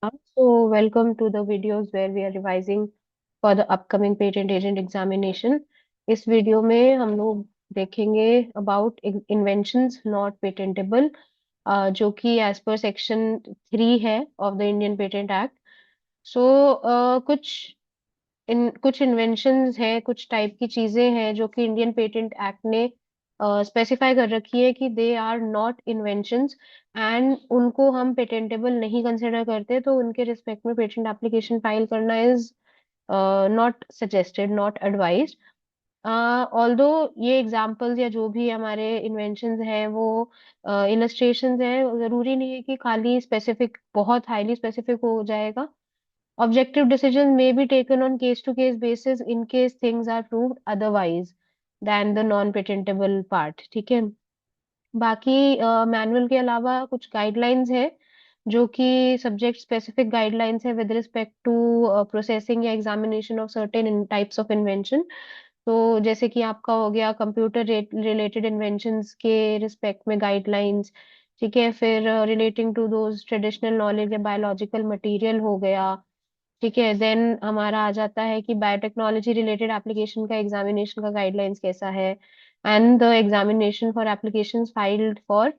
So, welcome to the videos where we are revising for the upcoming patent agent examination. इस video में हम लोग देखेंगे about inventions not patentable, जो कि as per section 3 है of the Indian Patent Act. So, कुछ inventions हैं, कुछ टाइप की चीजें हैं जो कि इंडियन पेटेंट एक्ट ने स्पेसिफाई कर रखी है कि they are not inventions and उनको हम पेटेंटेबल नहीं कंसिडर करते, तो उनके रिस्पेक्ट में पेटेंट एप्लीकेशन फाइल करना is not suggested, not advised. Although ये एग्जांपल्स या जो भी हमारे इन्वेंशंस हैं वो इलस्ट्रेशंस हैं, जरूरी नहीं है कि खाली स्पेसिफिक, बहुत हाईली स्पेसिफिक हो जाएगा। Objective decisions may be taken on case-to-case basis in case things are proved otherwise than the non-patentable part। ठीक है। बाकी मैनुअल के अलावा कुछ गाइडलाइंस है जो कि सब्जेक्ट स्पेसिफिक गाइडलाइंस है विद रिस्पेक्ट टू प्रोसेसिंग या examination of certain types of invention. तो जैसे कि आपका हो गया कंप्यूटर रिलेटेड इन्वेंशंस के रिस्पेक्ट में गाइडलाइंस। ठीक है। फिर relating to those traditional knowledge या बायोलॉजिकल मटेरियल हो गया। ठीक है। देन हमारा आ जाता है कि बायोटेक्नोलॉजी रिलेटेड एप्लीकेशन का एग्जामिनेशन का गाइडलाइंस कैसा है, and the examination for applications filed for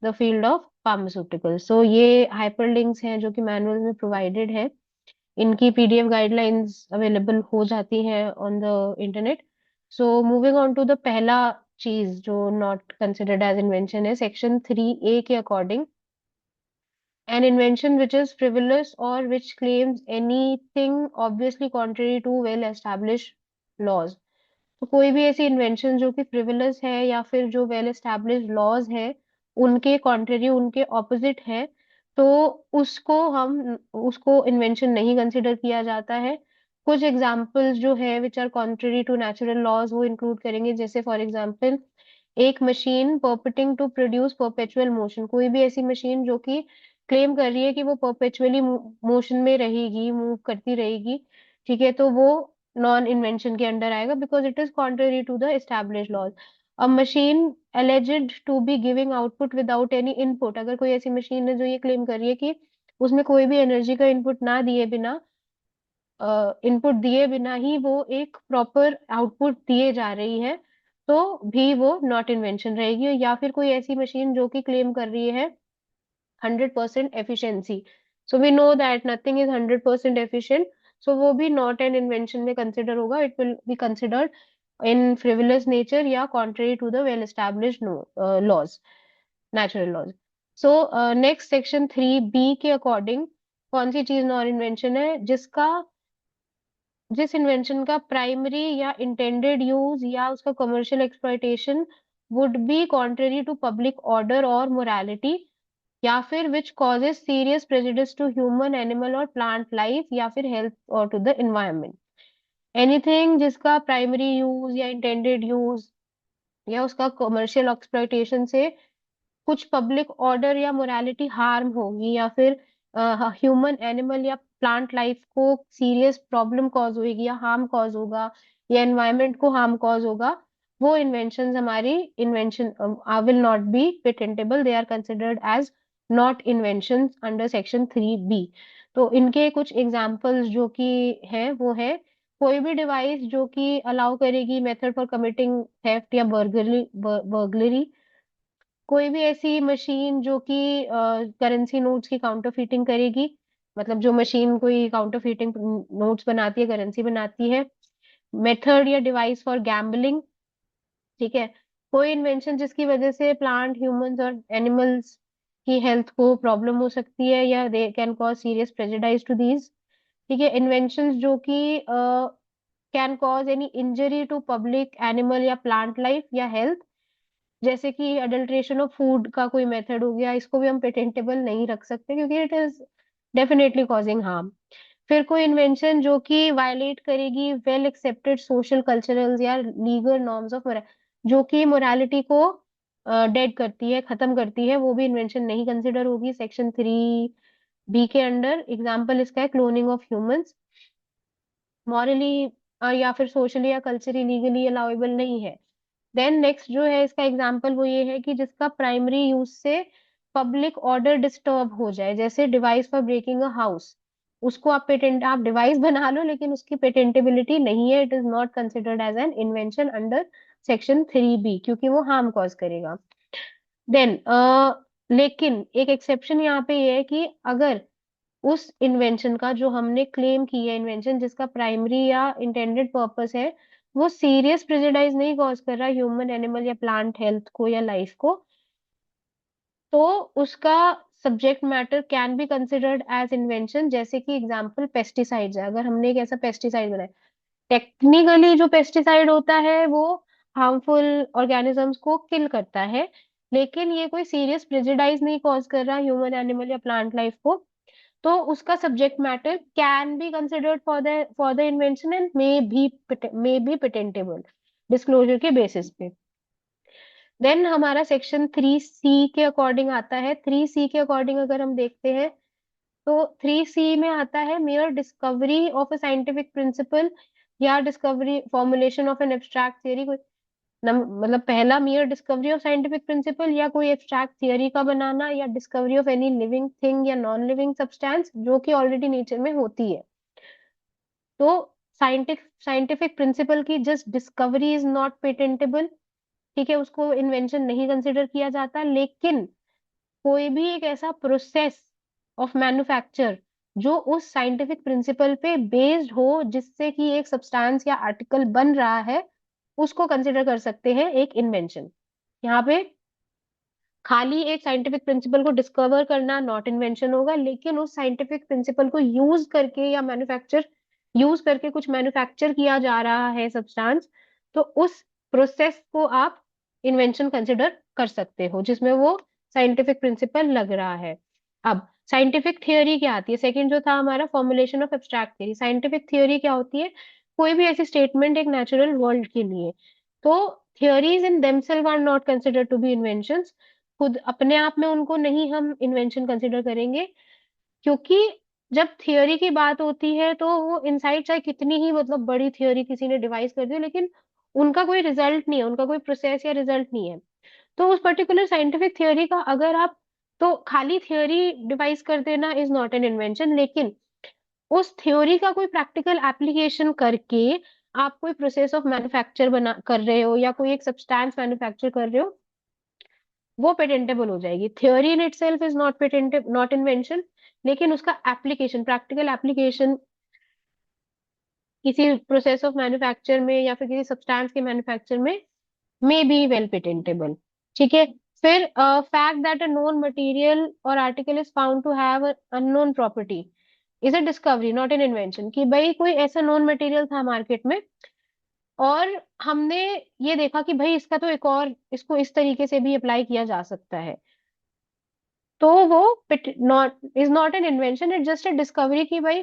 the field of pharmaceutical. So ये हाइपरलिंक्स हैं जो कि मैनुअल में प्रोवाइडेड है। इनकी पीडीएफ गाइडलाइंस अवेलेबल हो जाती हैं on the internet. So moving on to the पहला चीज जो नॉट कंसिडर्ड एज इन्वेंशन है, सेक्शन 3A के according, an invention which is frivolous or which claims anything obviously contrary to well established laws। तो कोई भी ऐसी इन्वेंशन जो कि फ्रिवलस है या फिर जो वेल एस्टैब्लिश्ड लॉज है उनके कॉन्ट्ररी, उनके ऑपोजिट है, तो उसको इन्वेंशन नहीं कंसिडर किया जाता है। कुछ एग्जांपल्स जो है which are contrary to natural laws वो इंक्लूड करेंगे, जैसे फॉर एग्जांपल एक machine purporting to produce perpetual motion. कोई भी ऐसी मशीन जो कि क्लेम कर रही है कि वो परपेचुअली मोशन में रहेगी, मूव करती रहेगी, ठीक है, तो वो नॉन इन्वेंशन के अंडर आएगा because it is contrary to the establish laws. A machine alleged to be giving output without any input, अगर कोई ऐसी मशीन है जो ये क्लेम कर रही है कि उसमें कोई भी एनर्जी का इनपुट ना दिए बिना, इनपुट दिए बिना ही वो एक प्रॉपर आउटपुट दिए जा रही है, तो भी वो नॉट इन्वेंशन रहेगी। या फिर कोई ऐसी मशीन जो कि क्लेम कर रही है 100% efficiency, so we know that nothing is 100% efficient, so वो भी नॉट एन इन्वेंशन में कंसिडर होगा, it will be considered in frivolous nature या contrary to the well established laws, natural laws. So next section 3B के according कौन सी चीज non invention है, जिस इन्वेंशन का प्राइमरी या इंटेंडेड यूज या उसका commercial exploitation would be contrary to public order और मोरालिटी, या फिर which causes serious prejudice to human, animal और प्लांट लाइफ या फिर हेल्थ और टू द एनवायरमेंट। एनीथिंग जिसका प्राइमरी यूज या इंटेंडेड यूज या उसका कमर्शियल एक्सप्लॉयटेशन से कुछ पब्लिक ऑर्डर या मोरालिटी हार्म होगी, या फिर ह्यूमन, एनिमल या प्लांट लाइफ को सीरियस प्रॉब्लम कॉज होगी या हार्म कॉज होगा, या एनवायरमेंट को हार्म कॉज होगा, वो इन्वेंशन हमारी invention will not be patentable, they are considered as not invention under section 3B। तो इनके कुछ एग्जाम्पल्स जो कि है वो है कोई भी डिवाइस जो कि अलाउ करेगी मेथड फॉर कमिटिंग थेफ्ट या बर्गलरी, कोई भी ऐसी मशीन जो कि करेंसी नोट्स की काउंटरफीटिंग करेगी, मतलब जो मशीन कोई काउंटरफीटिंग नोट्स बनाती है, करेंसी बनाती है, मेथड या डिवाइस फॉर गैम्बलिंग। ठीक है। कोई इन्वेंशन जिसकी वजह से प्लांट, ह्यूमंस और एनिमल्स की हेल्थ को प्रॉब्लम हो सकती है या they can cause serious prejudice to these. ठीक है। इन्वेंशंस जो कि can cause any injury to public, animal या प्लांट लाइफ या हेल्थ, जैसे कि अडल्ट्रेशन ऑफ फूड का कोई मेथड हो गया, इसको भी हम पेटेंटेबल नहीं रख सकते क्योंकि it is definitely causing harm. फिर कोई इन्वेंशन जो कि वायलेट करेगी वेल एक्सेप्टेड सोशल, कल्चरल या लीगल नॉर्म्स ऑफ, जो कि मोरालिटी को डेड करती है, खत्म करती है, वो भी इन्वेंशन नहीं कंसिडर होगी सेक्शन 3B के अंडर। एग्जाम्पल इसका है क्लोनिंग ऑफ ह्यूमंस, मॉरली या फिर सोशली या कल्चरली लीगली अलाउेबल नहीं है। देन नेक्स्ट जो है इसका एग्जाम्पल वो ये है कि जिसका प्राइमरी यूज से पब्लिक ऑर्डर डिस्टर्ब हो जाए, जैसे device for breaking a house, उसको आप पेटेंट, आप डिवाइस बना लो लेकिन उसकी पेटेंटेबिलिटी नहीं है, it is not considered as an invention under section 3B, क्योंकि वो हार्म कॉज करेगा। देन लेकिन एक एक्सेप्शन यहाँ पे ये है कि अगर उस इन्वेंशन का जो हमने क्लेम की है, इन्वेंशन जिसका प्राइमरी या इंटेंडेड पर्पस है, वो सीरियस प्रेजुडाइज नहीं कॉज कर रहा ह्यूमन, एनिमल या प्लांट हेल्थ को या लाइफ को, तो उसका subject matter can be considered as invention. जैसे कि एग्जांपल पेस्टिसाइड्स है, अगर हमने एक ऐसा पेस्टिसाइड बनाया, टेक्निकली जो पेस्टिसाइड होता है वो हार्मफुल ऑर्गेनिजम्स को किल करता है, लेकिन ये कोई सीरियस प्रेजुडाइज नहीं कॉज कर रहा ह्यूमन, एनिमल या प्लांट लाइफ को, तो उसका subject matter can be considered for the invention and may be patentable disclosure के बेसिस पे। देन हमारा सेक्शन 3C के अकॉर्डिंग आता है। 3C के अकॉर्डिंग अगर हम देखते हैं तो 3C में आता है mere discovery of a scientific principle या discovery formulation of an abstract theory, कोई मतलब पहला mere discovery of scientific principle या कोई एब्स्ट्रैक्ट थियरी का बनाना, या discovery of any living thing या नॉन लिविंग सब्सटेंस जो कि ऑलरेडी नेचर में होती है। तो साइंटिफिक प्रिंसिपल की just discovery is not patentable, ठीक है, उसको इन्वेंशन नहीं कंसिडर किया जाता, लेकिन कोई भी एक ऐसा प्रोसेस ऑफ मैन्युफैक्चर जो उस साइंटिफिक प्रिंसिपल पे बेस्ड हो, जिससे कि एक सब्सटेंस या आर्टिकल बन रहा है, उसको कंसिडर कर सकते हैं एक इन्वेंशन। यहाँ पे खाली एक साइंटिफिक प्रिंसिपल को डिस्कवर करना नॉट इन्वेंशन होगा, लेकिन उस साइंटिफिक प्रिंसिपल को यूज करके या यूज करके कुछ मैन्युफैक्चर किया जा रहा है सब्सटेंस, तो उस प्रोसेस को आप इन्वेंशन कंसिडर कर सकते हो जिसमें वो साइंटिफिक प्रिंसिपल लग रहा है। अब साइंटिफिक थियोरी क्या आती है, सेकंड जो था हमारा formulation of abstract theory. Scientific theory क्या होती है, कोई भी ऐसी स्टेटमेंट एक नेचुरल वर्ल्ड के लिए, तो theories in themselves are not considered to be inventions, खुद अपने आप में उनको नहीं हम इन्वेंशन कंसिडर करेंगे, क्योंकि जब थियोरी की बात होती है तो वो इनसाइड चाहे कितनी ही मतलब बड़ी थियोरी किसी ने डिवाइस कर दी हो, लेकिन उनका कोई रिजल्ट नहीं है, उनका कोई प्रोसेस या रिजल्ट नहीं है। तो उस पर्टिकुलर साइंटिफिक थियोरी का अगर आप, तो खाली थियोरी डिवाइस कर देना इज नॉट एन इन्वेंशन, लेकिन उस थ्योरी का कोई प्रैक्टिकल एप्लीकेशन करके आप कोई प्रोसेस ऑफ मैन्युफैक्चर बना कर रहे हो या कोई एक सब्सटेंस मैन्युफैक्चर कर रहे हो, वो पेटेंटेबल हो जाएगी। Theory in itself is not patentable, not invention, लेकिन उसका एप्लीकेशन, प्रैक्टिकल एप्लीकेशन किसी प्रोसेस ऑफ मैन्युफैक्चर में या फिर किसी सब्सटेंस के मैन्युफैक्चर में मे बी वेल पेटेंटेबल। ठीक है। फिर fact that a known material और article is found to have unknown property is a discovery not an invention, कि भाई कोई ऐसा नॉन मटेरियल था मार्केट में और हमने ये देखा कि भाई इसका तो एक और, इसको इस तरीके से भी अप्लाई किया जा सकता है, तो वो not is not an invention, it just a discovery, की भाई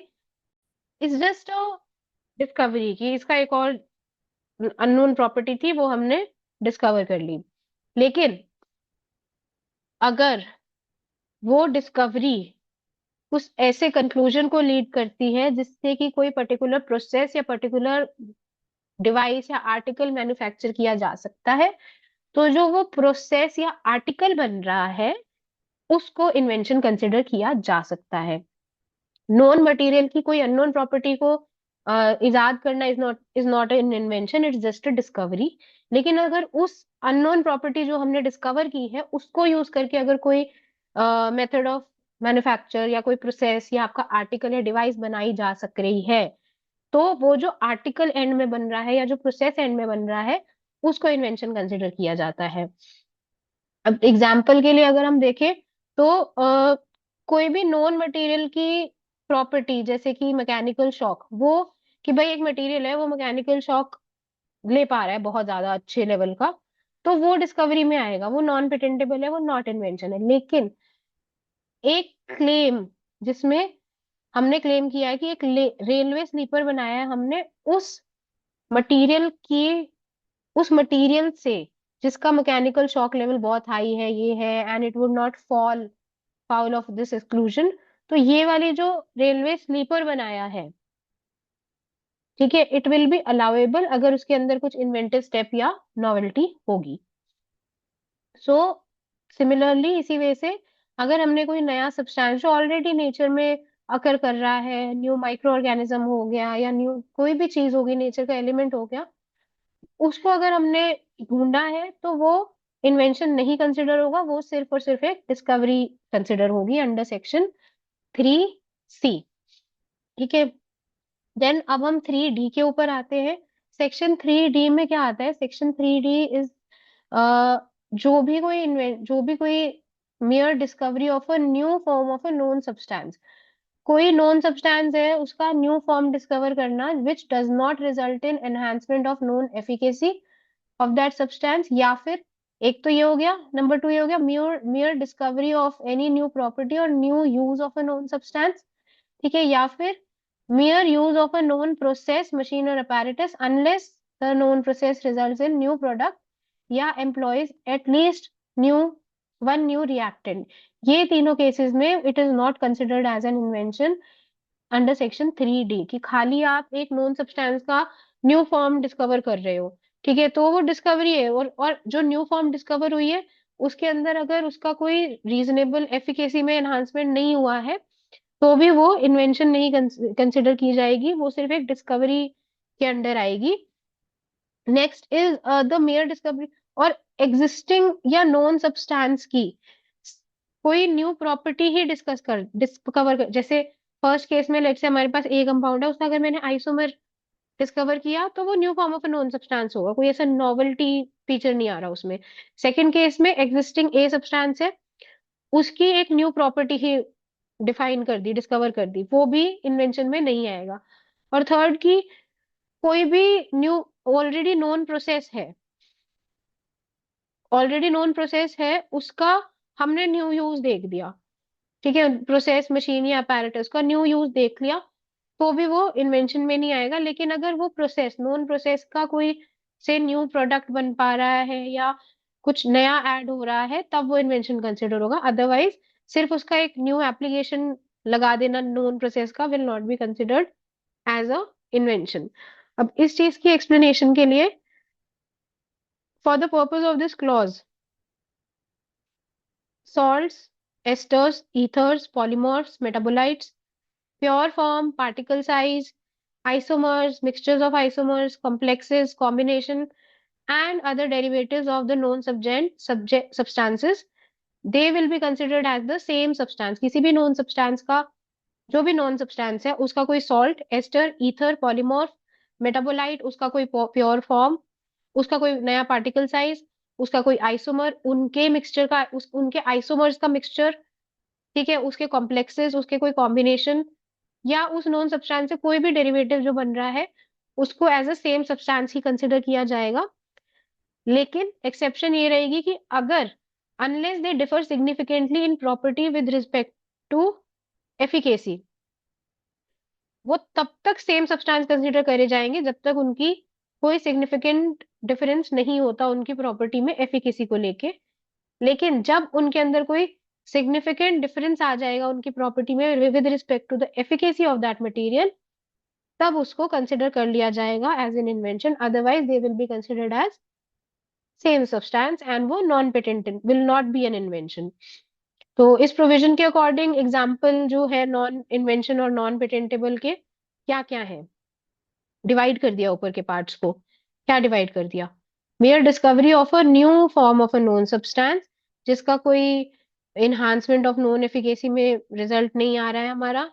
इट्स जस्ट अ डिस्कवरी की इसका एक और अननोन प्रॉपर्टी थी, वो हमने डिस्कवर कर ली। लेकिन अगर वो डिस्कवरी उस ऐसे कंक्लूजन को लीड करती है जिससे कि कोई पर्टिकुलर प्रोसेस या पर्टिकुलर डिवाइस या आर्टिकल मैन्युफैक्चर किया जा सकता है, तो जो वो प्रोसेस या आर्टिकल बन रहा है उसको इन्वेंशन कंसिडर किया जा सकता है। नॉन मटेरियल की कोई अननोन प्रॉपर्टी को इजाद करना is not an invention, it's just a discovery. लेकिन अगर उस अननोन प्रॉपर्टी जो हमने डिस्कवर की है उसको यूज करके अगर कोई मेथड ऑफ मैन्युफैक्चर या कोई प्रोसेस या आपका आर्टिकल या डिवाइस बनाई जा सक रही है, तो वो जो आर्टिकल एंड में बन रहा है या जो प्रोसेस एंड में बन रहा है उसको इन्वेंशन कंसिडर किया जाता है। अब एग्जाम्पल के लिए अगर हम देखें तो कोई भी नॉन मटेरियल की प्रॉपर्टी, जैसे कि मैकेनिकल शॉक, वो कि भाई एक मटेरियल है वो मैकेनिकल शॉक ले पा रहा है बहुत ज्यादा अच्छे लेवल का, तो वो डिस्कवरी में आएगा, वो नॉन पेटेंटेबल है, वो नॉट इन्वेंशन है। लेकिन एक क्लेम जिसमें हमने क्लेम किया है कि एक रेलवे स्लीपर बनाया है हमने मटीरियल की उस मटेरियल से जिसका मैकेनिकल शॉक लेवल बहुत हाई है, ये है, and it would not fall foul of this exclusion, तो ये वाली जो रेलवे स्लीपर बनाया है, ठीक है, इट विल बी अलाउेबल अगर उसके अंदर कुछ इन्वेंटिव स्टेप या नॉवेल्टी होगी। सो सिमिलरली इसी वजह से अगर हमने कोई नया सब्सटेंस जो ऑलरेडी नेचर में अकर कर रहा है, न्यू माइक्रो ऑर्गेनिज्म हो गया या न्यू कोई भी चीज होगी, नेचर का एलिमेंट हो गया, उसको अगर हमने ढूंढा है तो वो इन्वेंशन नहीं कंसिडर होगा, वो सिर्फ और सिर्फ एक डिस्कवरी कंसिडर होगी अंडर सेक्शन 3C। ठीक है। देन अब हम 3D के ऊपर आते हैं। सेक्शन 3D में क्या आता है? सेक्शन 3D इज जो भी कोई mayor discovery of a new form of a known substance, कोई नोन सब्सटेंस है उसका न्यू फॉर्म डिस्कवर करना which does not result in enhancement of known efficacy of that substance, या फिर एक तो ये हो गया, नंबर 2 ये हो गया mere mere discovery of any new property और new use of a known substance. ठीक है। या फिर mere use of a known process machine or apparatus unless the known process results in new product या employs at least new one new reactant। ये तीनों cases में it is not considered as an invention under section 3D, कि खाली आप एक known substance का new form discover कर रहे हो, ठीक है, तो वो डिस्कवरी है। और जो न्यू फॉर्म डिस्कवर हुई है उसके अंदर अगर उसका कोई रीजनेबल एफिकेसी में एनहांसमेंट नहीं हुआ है तो भी वो इन्वेंशन नहीं कंसिडर की जाएगी, वो सिर्फ एक डिस्कवरी के अंडर आएगी। Next is the mayor discovery और एग्जिस्टिंग या नोन सब्सटेंस की कोई न्यू प्रॉपर्टी ही डिस्कवर कर, जैसे फर्स्ट केस में लेट्स से हमारे पास ए कंपाउंड है, उसका अगर मैंने आइसोमर डिस्कवर किया तो वो new form of a known substance होगा, कोई ऐसा नॉवेल्टी फीचर नहीं आ रहा उसमें। सेकेंड केस में एग्जिस्टिंग ए सब्सटेंस है, उसकी एक न्यू प्रॉपर्टी ही डिफाइन कर दी, डिस्कवर कर दी, वो भी इन्वेंशन में नहीं आएगा। और थर्ड की कोई भी न्यू ऑलरेडी नोन प्रोसेस है, ऑलरेडी नोन प्रोसेस है उसका हमने न्यू यूज देख दिया, ठीक है, प्रोसेस मशीन या apparatus का न्यू यूज देख लिया, तो भी वो इन्वेंशन में नहीं आएगा। लेकिन अगर वो प्रोसेस नोन प्रोसेस का कोई से न्यू प्रोडक्ट बन पा रहा है या कुछ नया ऐड हो रहा है तब वो इन्वेंशन कंसिडर होगा, अदरवाइज सिर्फ उसका एक न्यू एप्लीकेशन लगा देना नोन प्रोसेस का will not be considered as a invention. अब इस चीज की एक्सप्लेनेशन के लिए, for the purpose of this clause, salts, esters, ethers, polymorphs, metabolites, pure form, particle size, isomers, mixtures of isomers, complexes, combination, and other derivatives of the known substances, they will be considered as the same substance। किसी भी known substance का जो भी non substance है उसका कोई salt, ester, ether, polymorph, metabolite, उसका कोई प्योर फॉर्म, उसका कोई नया पार्टिकल साइज, उसका कोई आइसोमर, उनके मिक्सचर का उनके आइसोमर्स का मिक्सचर, ठीक है, उसके कॉम्प्लेक्सेस, उसके कोई कॉम्बिनेशन, या उस नॉन सब्सटेंस से कोई भी डेरिवेटिव जो बन रहा है उसको एज अ सेम सब्सटेंस ही कंसिडर किया जाएगा। लेकिन एक्सेप्शन ये रहेगी कि अगर unless they differ significantly in property with respect to efficacy, वो तब तक सेम सब्सटेंस कंसिडर करे जाएंगे जब तक उनकी कोई सिग्निफिकेंट डिफरेंस नहीं होता उनकी प्रॉपर्टी में एफिकेसी को लेके। लेकिन जब उनके अंदर कोई सिग्निफिकेंट डिफरेंस आ जाएगा उनकी प्रॉपर्टी में with respect to the efficacy of that material, तब उसको कंसिडर कर लिया जाएगा as an invention, otherwise they will be considered as same substance and वो non patent will not be an invention. तो इस प्रोविजन के अकॉर्डिंग एग्जाम्पल जो है नॉन इन्वेंशन और नॉन पेटेंटेबल के क्या क्या है, डिवाइड कर दिया ऊपर के पार्ट्स को। क्या डिवाइड कर दिया? Mayor discovery of a new form of a known substance जिसका कोई इन्हांसमेंट ऑफ नोन एफिकेसी में रिजल्ट नहीं आ रहा है हमारा,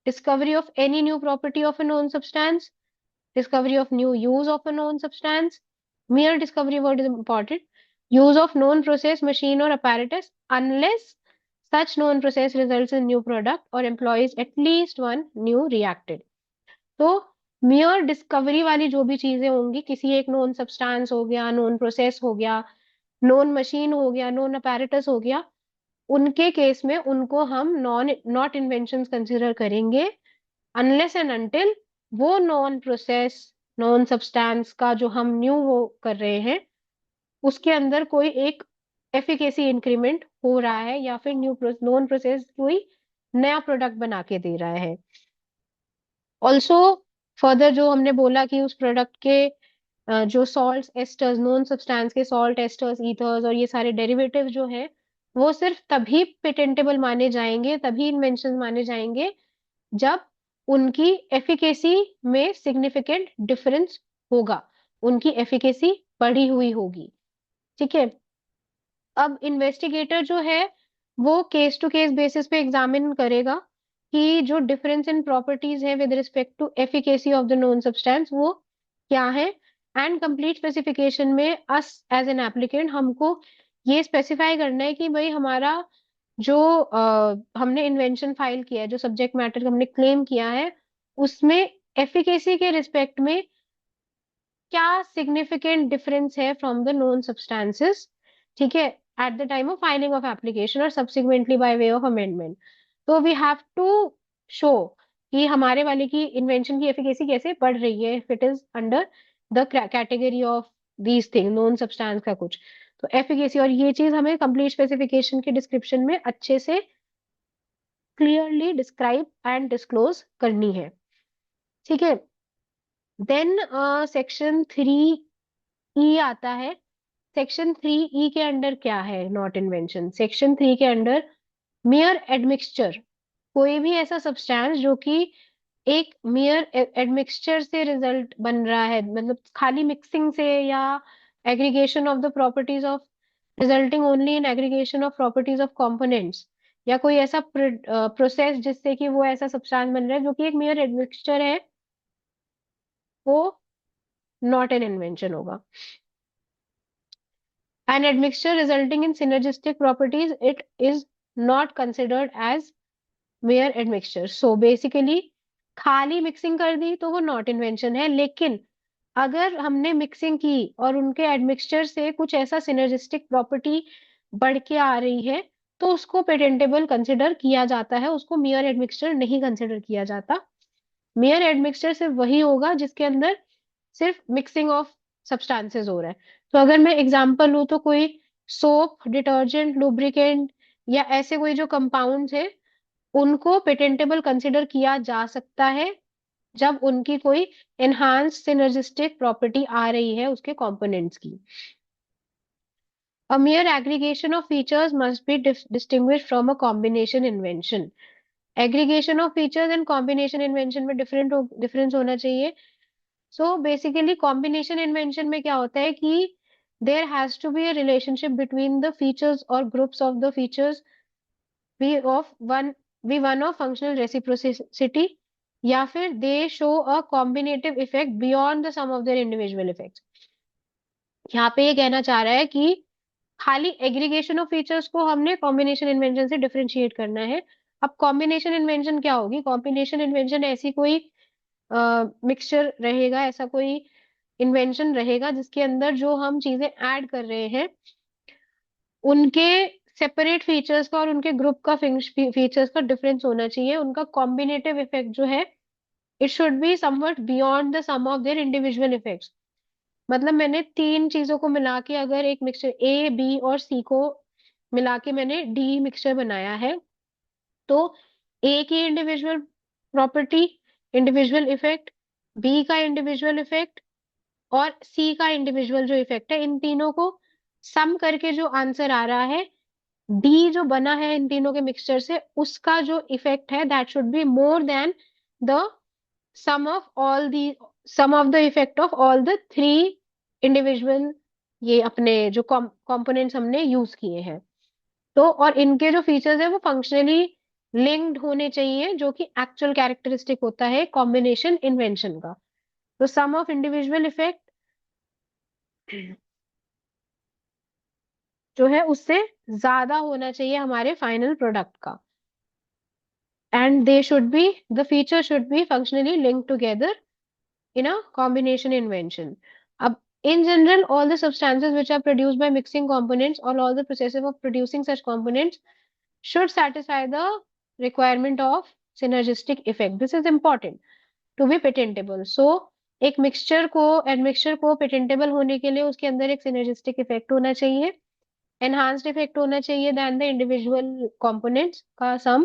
discovery of any new property of a known substance, discovery of new use of a known substance, mere discovery word is important, use of known process machine or apparatus unless such known process results in new product or employs at least one new reactant। तो mere discovery वाली जो भी चीजें होंगी, किसी एक known substance हो गया, known process हो गया, known machine हो गया, known apparatus हो गया, उनके केस में उनको हम नॉट इन्वेंशन कंसिडर करेंगे अनलेस एंड अनटिल वो नॉन प्रोसेस नॉन सब्सटेंस का जो हम न्यू वो कर रहे हैं उसके अंदर कोई एक एफिकेसी इंक्रीमेंट हो रहा है या फिर न्यू नॉन प्रोसेस कोई नया प्रोडक्ट बना के दे रहा है। ऑल्सो फर्दर जो हमने बोला कि उस प्रोडक्ट के जो सॉल्ट एस्टर्स, नॉन सब्सटेंस के सॉल्ट एस्टर्स ईथर्स और ये सारे डेरिवेटिव जो है वो सिर्फ तभी पेटेंटेबल माने जाएंगे, तभी इन्वेंशन माने जाएंगे जब उनकी एफिकेसी में सिग्निफिकेंट डिफरेंस होगा, उनकी एफिकेसी बढ़ी हुई होगी। ठीक है। अब इन्वेस्टिगेटर जो है वो केस टू केस बेसिस पे एग्जामिन करेगा कि जो डिफरेंस इन प्रॉपर्टीज है with respect to efficacy of the known substance वो क्या है। एंड कंप्लीट स्पेसिफिकेशन में अस एज एन एप्लीकेंट हमको ये स्पेसिफाई करना है कि भाई हमारा जो हमने इन्वेंशन फाइल किया है, जो सब्जेक्ट मैटर हमने क्लेम किया है, उसमें एफिकेसी के रिस्पेक्ट में क्या सिग्निफिकेंट डिफरेंस है फ्रॉम द नोन सब्सटेंसेस। ठीक है। At the time of filing of application और subsequently by way of amendment. तो वी हैव टू शो कि हमारे वाले की इन्वेंशन की एफिकेसी कैसे बढ़ रही है if it is under the category of these thing known substance का कुछ। तो एफिकेसी, और ये चीज हमें कंप्लीट स्पेसिफिकेशन के डिस्क्रिप्शन में अच्छे से क्लियरली डिस्क्राइब एंड डिस्क्लोज करनी है। ठीक है। देन सेक्शन 3E आता है। सेक्शन 3E के अंडर क्या है नॉट इन्वेंशन? सेक्शन 3 के अंडर मियर एडमिक्सचर, कोई भी ऐसा सब्सटेंस जो कि एक मियर एडमिक्सचर से रिजल्ट बन रहा है, मतलब खाली मिक्सिंग से, या aggregation of the properties of resulting only in aggregation of properties of components, या कोई ऐसा प्रोसेस जिससे कि वो ऐसा सब्सटेंस बन रहा है जो कि एक मियर एडमिक्सचर है, वो नॉट एन इन्वेंशन होगा। An admixture resulting in synergistic properties, it is not considered as mere admixture. So basically खाली मिक्सिंग कर दी तो वो नॉट इन्वेंशन है, लेकिन अगर हमने मिक्सिंग की और उनके एडमिक्सचर से कुछ ऐसा सिनर्जिस्टिक प्रॉपर्टी बढ़ के आ रही है तो उसको पेटेंटेबल कंसिडर किया जाता है, उसको मियर एडमिक्सचर नहीं कंसिडर किया जाता। मियर एडमिक्सचर सिर्फ वही होगा जिसके अंदर सिर्फ मिक्सिंग ऑफ सब्सटेंसेस हो रहा है। तो अगर मैं एग्जांपल लूँ तो कोई सोप, डिटर्जेंट, लुब्रिकेंट या ऐसे कोई जो कंपाउंड्स है उनको पेटेंटेबल कंसिडर किया जा सकता है जब उनकी कोई एनहांस सिनर्जिस्टिक प्रॉपर्टी आ रही है उसके कंपोनेंट्स की। A mere aggregation of features must be distinguished from a combination invention. Aggregation of features and combination invention में डिफरेंस होना चाहिए। सो बेसिकली कॉम्बिनेशन इन्वेंशन में क्या होता है कि there has to be a relationship between the features और groups of the features be of one be one of functional reciprocity, या फिर they show a combinative effect beyond the sum of their individual effects. यहाँ पे ये कहना चाह रहा है कि खाली एग्रीगेशन ऑफ फीचर्स को हमने कॉम्बिनेशन इन्वेंशन से डिफरेंशिएट करना है। अब कॉम्बिनेशन इन्वेंशन क्या होगी? कॉम्बिनेशन इन्वेंशन ऐसी कोई मिक्सचर रहेगा, ऐसा कोई इन्वेंशन रहेगा जिसके अंदर जो हम चीजें ऐड कर रहे हैं उनके सेपरेट फीचर्स का और उनके ग्रुप का फीचर्स का डिफरेंस होना चाहिए। उनका कॉम्बिनेटिव इफेक्ट जो है it should be somewhat beyond the sum of their individual effects. मतलब मैंने तीन चीजों को मिला के अगर एक मिक्सचर ए, बी और सी को मिला के मैंने डी मिक्सचर बनाया है, तो ए की individual property, individual effect, B का इंडिविजुअल इफेक्ट और सी का इंडिविजुअल जो इफेक्ट है, इन तीनों को सम करके जो आंसर आ रहा है, डी जो बना है इन तीनों के मिक्सचर से, उसका जो इफेक्ट है that should be more than the sum of all the sum of the effect of all the three individual ये अपने जो कंपोनेंट्स हमने यूज किए हैं। तो और इनके जो फीचर्स है वो फंक्शनली लिंक्ड होने चाहिए, जो कि एक्चुअल कैरेक्टरिस्टिक होता है कॉम्बिनेशन इन्वेंशन का। तो सम ऑफ इंडिविजुअल इफेक्ट जो है उससे ज्यादा होना चाहिए हमारे फाइनल प्रोडक्ट का, and they should be the feature should be functionally linked together in a combination invention. In general, all the substances which are produced by mixing components or all the processes of producing such components should satisfy the requirement of synergistic effect. This is important to be patentable. So, एक mixture को admixture को patentable होने के लिए उसके अंदर एक synergistic effect होना चाहिए, एनहांस्ड इफेक्ट होना चाहिए देन द इंडिविजुअल कंपोनेंट्स का सम,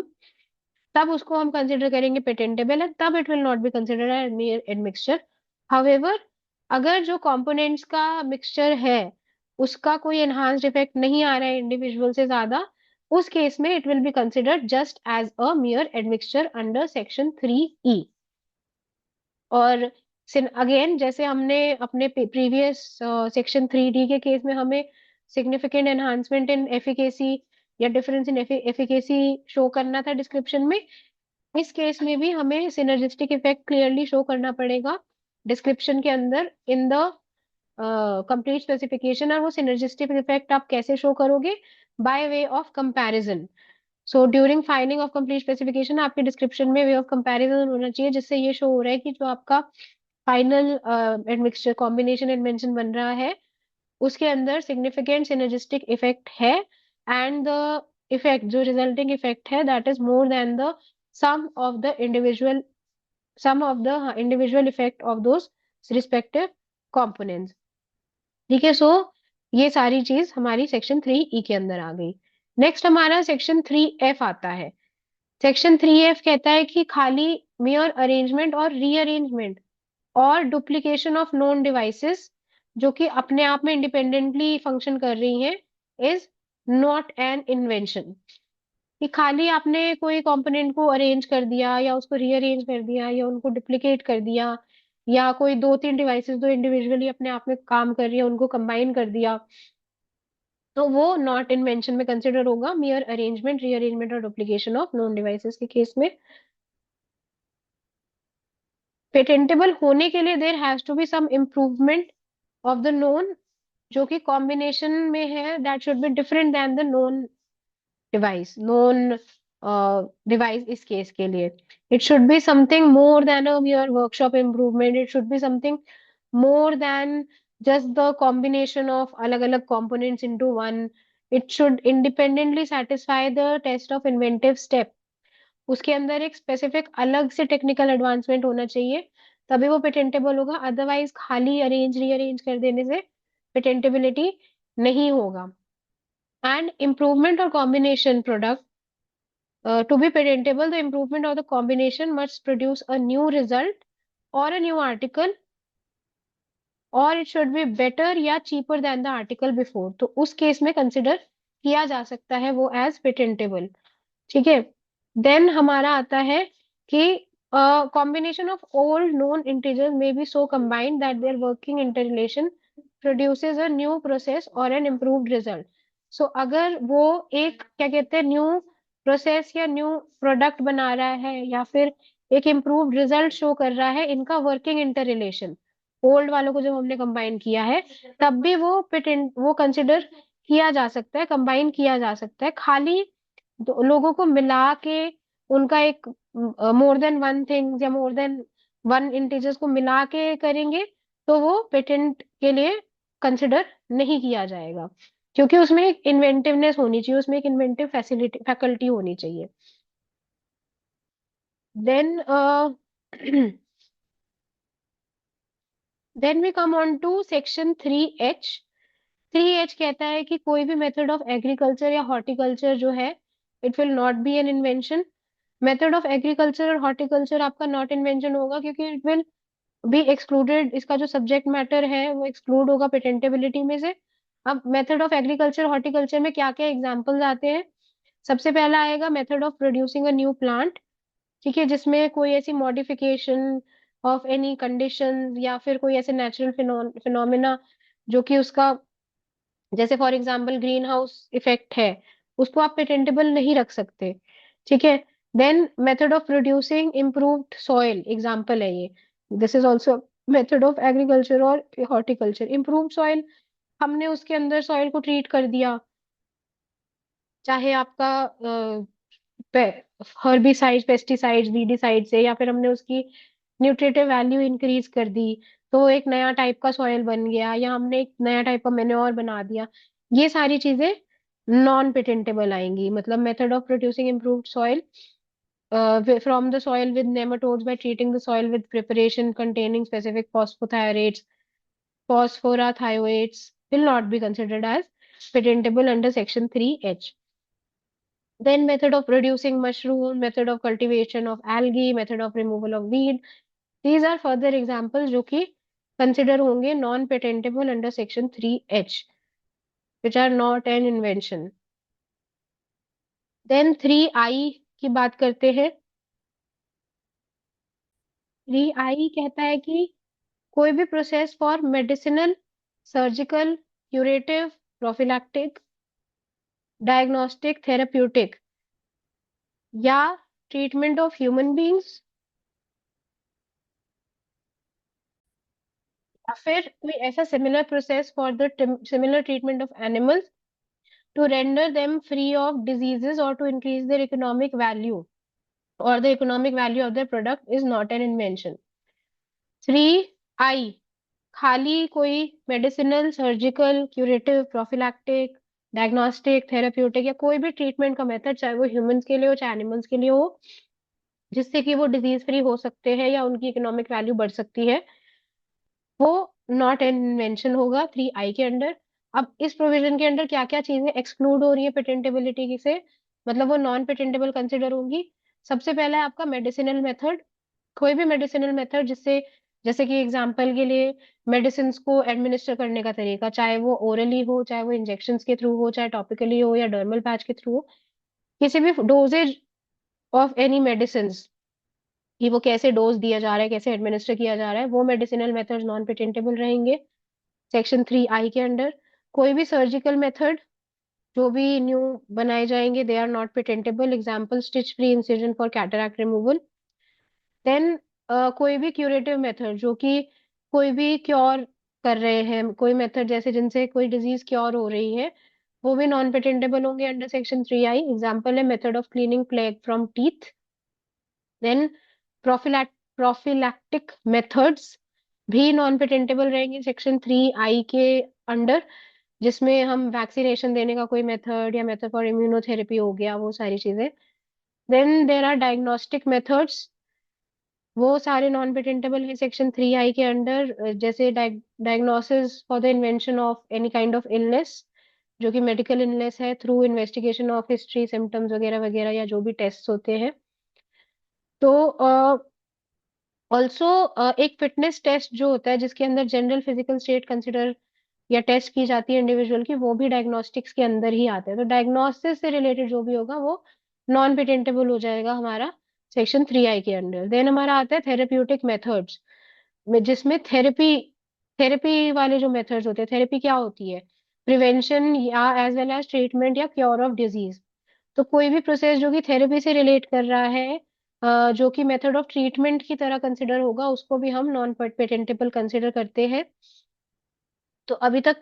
तब उसको हम कंसिडर करेंगे पेटेंटेबल है, तब it will not be considered as mere admixture. However अगर जो कंपोनेंट्स का मिक्सचर है उसका कोई एनहांस्ड इफेक्ट नहीं आ रहा है इंडिविजुअल से ज्यादा, उस केस में it will be considered just as a mere admixture under section 3E। और अगेन जैसे हमने अपने प्रीवियस सेक्शन 3D के केस में हमें सिग्निफिकेंट एनहांसमेंट इन एफिकेसी या डिफरेंस इन एफिकेसी शो करना था डिस्क्रिप्शन में, इस केस में भी हमें सिनर्जिस्टिक इफेक्ट क्लियरली शो करना पड़ेगा डिस्क्रिप्शन के अंदर इन द कंप्लीट स्पेसिफिकेशन। और वो सिनर्जिस्टिक इफेक्ट आप कैसे शो करोगे? Bye way of comparison. So during filing of complete specification आपके डिस्क्रिप्शन में वे ऑफ कंपैरिजन होना चाहिए, जिससे ये शो हो रहा है कि जो आपका फाइनल एडमिक्सचर कॉम्बिनेशन एडमिशन बन रहा है उसके अंदर सिग्निफिकेंट सिनर्जिस्टिक इफेक्ट है, एंड द इफेक्ट जो रिजल्टिंग इफेक्ट है that is more than the sum of the individual sum of the individual effect of those respective components. ठीक है, सो ये सारी चीज हमारी सेक्शन 3E के अंदर आ गई। नेक्स्ट हमारा सेक्शन 3F आता है। सेक्शन 3F कहता है कि खाली मेयर अरेंजमेंट और रीअरेंजमेंट और डुप्लीकेशन ऑफ नोन डिवाइसेस जो कि अपने आप में इंडिपेंडेंटली फंक्शन कर रही हैं इज नॉट एन इन्वेंशन। कि खाली आपने कोई कंपोनेंट को अरेंज कर दिया या उसको रीअरेंज कर दिया या उनको डुप्लीकेट कर दिया या कोई दो तीन डिवाइसेस जो इंडिविजुअली अपने आप में काम कर रही है उनको कंबाइन कर दिया, तो वो नॉट इन्वेंशन में कंसिडर होगा मियर अरेंजमेंट रीअरेंजमेंट और डुप्लीकेशन ऑफ नोन डिवाइसेस के केस में। पेटेंटेबल होने के लिए there has to be some improvement of the known जो कि कॉम्बिनेशन में है, that should be different than the known device. Known device इस केस के लिए it should be something more than a mere workshop improvement, it should be something more than just the combination of अलग-अलग components into one. It should independently satisfy the test of inventive step. उसके अंदर एक specific अलग से technical advancement होना चाहिए, तभी वो पेटेंटेबल होगा। अदरवाइज खाली अरेंज रीअरेंज कर देने से पेटेंटेबिलिटी नहीं होगा। एंड इम्प्रूवमेंट और combination product to be patentable, the improvement of the combination must produce a new result or a new article और इट शुड बी बेटर या cheaper than the article before, तो उस case में consider किया जा सकता है वो एज पेटेंटेबल। ठीक है, देन हमारा आता है कि combination of old known integers may be so combined that their working interrelation produces a new process और एन इम्प्रूव्ड रिजल्ट। सो अगर वो एक क्या कहते हैं न्यू प्रोसेस या न्यू प्रोडक्ट बना रहा है या फिर एक इम्प्रूव्ड रिजल्ट शो कर रहा है इनका वर्किंग इंटररिलेशन, ओल्ड वालों को जब हमने कंबाइन किया है तब भी वो पेटेंट वो कंसिडर किया जा सकता है, कंबाइन किया जा सकता है। खाली लोगों को मिला के उनका एक मोर देन वन थिंग्स या मोर देन वन इंटीजर्स को मिला के करेंगे तो वो पेटेंट के लिए कंसिडर नहीं किया जाएगा, क्योंकि उसमें एक इन्वेंटिवनेस होनी चाहिए, उसमें एक इन्वेंटिव फैसिलिटी फैकल्टी होनी चाहिए। Then then we come on to section 3H। 3H कहता है कि कोई भी मेथड ऑफ एग्रीकल्चर या हॉर्टिकल्चर जो है it will not be an invention. Method of agriculture और हॉर्टिकल्चर आपका नॉट इन्वेंशन होगा क्योंकि इट विल बी एक्सक्लूडेड, इसका जो सब्जेक्ट मैटर है वो एक्सक्लूड होगा पेटेंटेबिलिटी में से। अब मेथड ऑफ एग्रीकल्चर हॉर्टिकल्चर में क्या क्या एग्जाम्पल्स आते हैं? सबसे पहला आएगा method of producing a new plant. ठीक है, जिसमें कोई ऐसी मॉडिफिकेशन ऑफ एनी कंडीशन या फिर कोई ऐसे नेचुरल फिनोमिना जो कि उसका जैसे for example greenhouse effect है, उसको आप पेटेंटेबल नहीं रख सकते। ठीक है, then method of producing improved soil example है ये, this is also method of agriculture और हॉर्टिकल्चर। इम्प्रूव्ड सॉइल, हमने उसके अंदर सॉइल को ट्रीट कर दिया, चाहे आपका हर्बिसाइड पेस्टिसाइड वीडिसाइड से, या फिर हमने उसकी न्यूट्रिटिव वैल्यू इंक्रीज कर दी तो एक नया टाइप का सॉइल बन गया, या हमने एक नया टाइप का मेन्योर बना दिया, ये सारी चीजें नॉन पेटेंटेबल आएंगी। मतलब method of producing improved soil from the soil with nematodes by treating the soil with preparation containing specific phosphothiorates, phosphorathioates will not be considered as patentable under section 3H. Then method of producing mushroom, method of cultivation of algae, method of removal of weed. These are further examples जो कि consider होंगे non patentable under section 3H, which are not an invention. Then 3I की बात करते हैं। 3I कहता है कि कोई भी process for medicinal, surgical, curative, prophylactic, diagnostic, therapeutic या ट्रीटमेंट ऑफ ह्यूमन बींग्स, या फिर कोई ऐसा similar process for the similar treatment of animals to render them free of diseases or to increase their economic value or the economic value of their product is not an invention. 3I खाली कोई medicinal, surgical, curative, prophylactic, diagnostic, therapeutic या कोई भी treatment का method, चाहे वो humans के लिए हो चाहे एनिमल्स के लिए हो, जिससे कि वो डिजीज फ्री हो सकते हैं या उनकी इकोनॉमिक वैल्यू बढ़ सकती है, वो नॉट एन इन्वेंशन होगा 3I के अंडर। अब इस प्रोविजन के अंडर क्या क्या चीजें एक्सक्लूड हो रही है पेटेंटेबिलिटी से, मतलब वो नॉन पेटेंटेबल कंसिडर होंगी। सबसे पहला है आपका मेडिसिनल मेथड। कोई भी मेडिसिनल मेथड जिससे, जैसे कि एग्जांपल के लिए मेडिसिन को एडमिनिस्टर करने का तरीका, चाहे वो ओरली हो, चाहे वो इंजेक्शन के थ्रू हो, चाहे टॉपिकली हो या डर्मल पैच के थ्रू हो, किसी भी डोजेज ऑफ एनी मेडिसिन, कि वो कैसे डोज दिया जा रहा है, कैसे एडमिनिस्टर किया जा रहा है, वो मेडिसिनल मेथड नॉन पेटेंटेबल रहेंगे सेक्शन 3I के अंडर। कोई भी सर्जिकल मेथड जो भी न्यू बनाए जाएंगे, they are not patentable. Example stitch free incision for cataract removal. Then कोई भी क्यूरेटिव मेथड जो कि कोई भी क्योर कर रहे हैं, कोई मेथड जैसे जिनसे कोई डिजीज क्योर हो रही है, वो भी नॉन पेटेंटेबल होंगे अंडर सेक्शन 3I। एग्जाम्पल है method of cleaning plaque from teeth. Then prophylactic methods भी नॉन पेटेंटेबल रहेंगे सेक्शन 3I के अंडर, जिसमें हम वैक्सीनेशन देने का कोई मेथड या मेथड फॉर इम्यूनोथेरेपी हो गया, वो सारी चीजें। Then there are diagnostic methods, वो सारे नॉन पेटेंटेबल है सेक्शन 3I के अंडर, जैसे diagnosis for the invention of any kind of illness, जो कि मेडिकल इलनेस है, through investigation of history, symptoms वगैरह वगैरह, या जो भी टेस्ट होते हैं। तो ऑल्सो एक फिटनेस टेस्ट जो होता है जिसके अंदर जनरल फिजिकल स्टेट कंसिडर या टेस्ट की जाती है इंडिविजुअल की, वो भी डायग्नोस्टिक्स के अंदर ही आते हैं। तो डायग्नोसिस से रिलेटेड जो भी होगा वो नॉन पेटेंटेबल हो जाएगा हमारा सेक्शन 3I के अंडर। देन हमारा आता है थेरेप्यूटिक मेथड्स, जिसमें थेरेपी थेरेपी वाले जो मेथड्स होते हैं, थेरेपी क्या होती है, प्रिवेंशन या एज वेल एज ट्रीटमेंट या क्योर ऑफ डिजीज। तो कोई भी प्रोसेस जो कि थेरेपी से रिलेट कर रहा है, जो कि मेथड ऑफ ट्रीटमेंट की तरह कंसिडर होगा, उसको भी हम नॉन पेटेंटेबल कंसिडर करते हैं। तो अभी तक